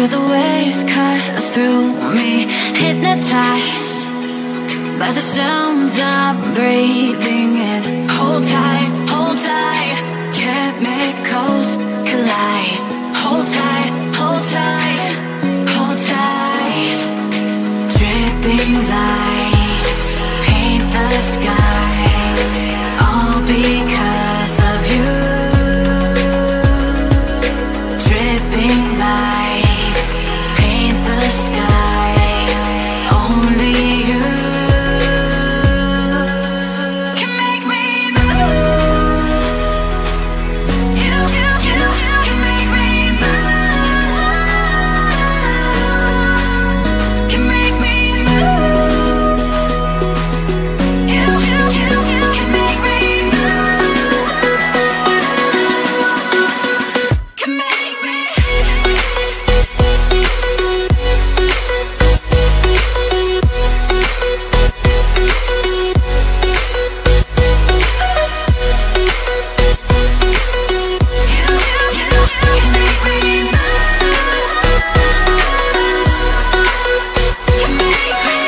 Feel the waves cut through me, hypnotized by the sounds I'm breathing in. Hold tight, hold tight, chemicals collide. Hold tight, hold tight, hold tight. Dripping lights paint the skies, all because of you. Dripping lights paint the skies, only you can make me move. You can make me move. Can make me move. You can make me move. Can make me.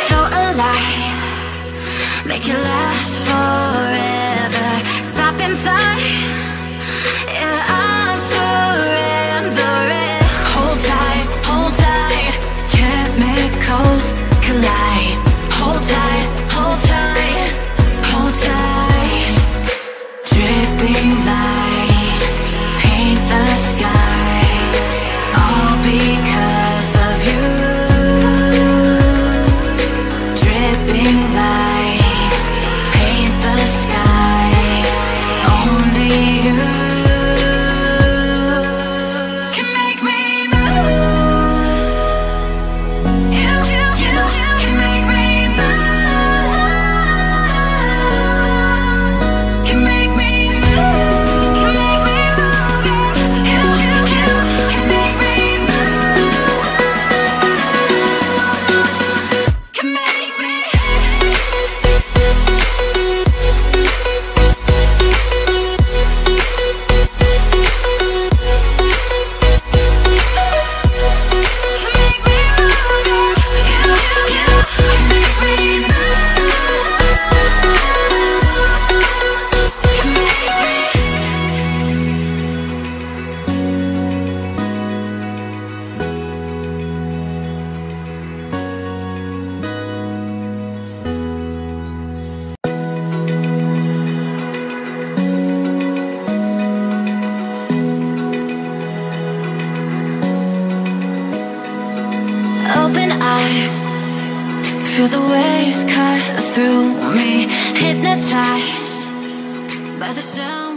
So alive, make it last forever. Stop in time, yeah, I'll surrender it. Hold tight, chemicals collide. Hold tight, hold tight, hold tight. Dripping lights paint the skies, all because of you. Dripping lights paint the skies, only you can make me move. You can make me move. Can make me move. Can make me move. You can make me move. Can make me. Open eye, feel the waves cut through me, hypnotized by the sound.